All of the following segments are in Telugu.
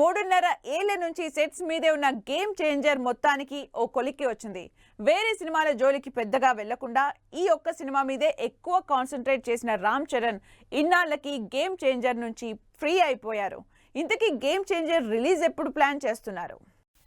3.5 ఏళ్ల నుంచి సెట్స్ మీదే ఉన్న గేమ్ చేంజర్ మొత్తానికి ఓ కొలిక్కి వచ్చింది. వేరే సినిమాల జోలికి పెద్దగా వెళ్లకుండా ఈ ఒక్క సినిమా మీదే ఎక్కువ కాన్సంట్రేట్ చేసిన రామ్ చరణ్ ఇన్నాళ్లకి గేమ్ చేంజర్ నుంచి ఫ్రీ అయిపోయారు. ఇంతకీ గేమ్ చేంజర్ రిలీజ్ ఎప్పుడు ప్లాన్ చేస్తున్నారు?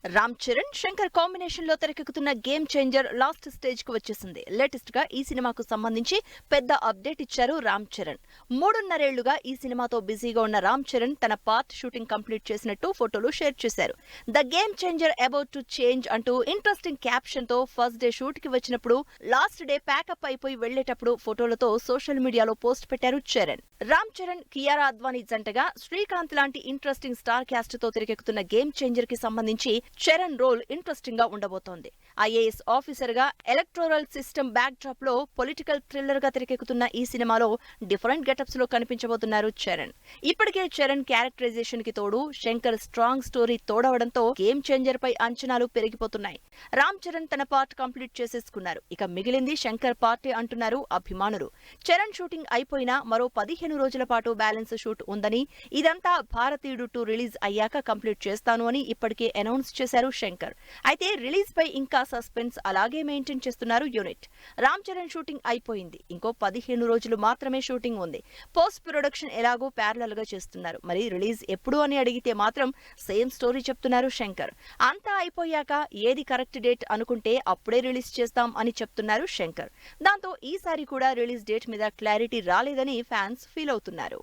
రామ్ చరణ్ శంకర్ కాంబినేషన్ లో తెరకెక్కుతున్న గేమ్ చేంజర్ లాస్ట్ స్టేజ్ కు వచ్చేసింది. లేటెస్ట్ గా ఈ సినిమాకు సంబంధించి పెద్ద అప్డేట్ ఇచ్చారు రామ్ చరణ్. 3.5 ఏళ్లుగా ఈ సినిమాతో బిజీగా ఉన్న రామ్ చరణ్ తన పార్ట్ షూటింగ్ కంప్లీట్ చేసినట్టు ఫోటోలు షేర్ చేశారు. The game changer about to change అంటూ ఇంట్రెస్టింగ్ క్యాప్షన్ తో ఫస్ట్ డే షూట్ కి వచ్చినప్పుడు, లాస్ట్ డే ప్యాకప్ అయిపోయి వెళ్లేటప్పుడు ఫోటోలతో సోషల్ మీడియాలో పోస్ట్ పెట్టారు చరణ్. రామ్ చరణ్, కియారా అద్వానీ జంటగా శ్రీకాంత్ లాంటి ఇంట్రెస్టింగ్ స్టార్ క్యాస్ట్ తో తెరకెక్కుతున్న గేమ్ చేంజర్ కి సంబంధించి చరణ్ రోల్ ఇంట్రెస్టింగ్ గా ఉండబోతోంది. ఐఏఎస్ ఆఫీసర్ గా ఎలక్టోరల్ సిస్టమ్ బ్యాక్ డ్రాప్ లో పొలిటికల్ థ్రిల్లర్ గా తెరకెక్కుతున్న ఈ సినిమాలో డిఫరెంట్ గెటప్స్ లో కనిపించబోతున్నారు చరణ్. ఇప్పటికే చరణ్ క్యారెక్టరైజేషన్ కి తోడు శంకర్ స్ట్రాంగ్ స్టోరీ తోడవడంతో గేమ్ చేంజర్ పై అంచనాలు పెరిగిపోతున్నాయి. రామ్ చరణ్ తన పార్ట్ కంప్లీట్ చేసేసుకున్నారు. ఇక మిగిలింది శంకర్ పార్టీ అంటున్నారు అభిమానులు. చరణ్ షూటింగ్ అయిపోయినా మరో 15 రోజుల పాటు బ్యాలెన్స్ షూట్ ఉందని, ఇదంతా భారతీయుడు 2 రిలీజ్ అయ్యాక కంప్లీట్ చేస్తాను అని ఇప్పటికే అనౌన్స్ చేశారు శంకర్. అయితే రిలీజ్ పై ఇంకా సస్పెన్స్ అలాగే మెయింటైన్ చేస్తున్నారు యూనిట్. రామ్ చరణ్ షూటింగ్ అయిపోయింది. ఇంకో 15 రోజులు మాత్రమే షూటింగ్ ఉంది. పోస్ట్ ప్రొడక్షన్ ఎలాగో ప్యారలల్ గా చేస్తున్నారు. మరి రిలీజ్ ఎప్పుడు అని అడిగితే మాత్రం సేమ్ స్టోరీ చెప్తున్నారు శంకర్. అంతా అయిపోయాక ఏది కరెక్ట్ డేట్ అనుకుంటే అప్పుడే రిలీజ్ చేస్తాం అని చెప్తున్నారు శంకర్. దాంతో ఈసారి కూడా రిలీజ్ డేట్ మీద క్లారిటీ రాలేదని ఫ్యాన్స్ ఫీల్ అవుతున్నారు.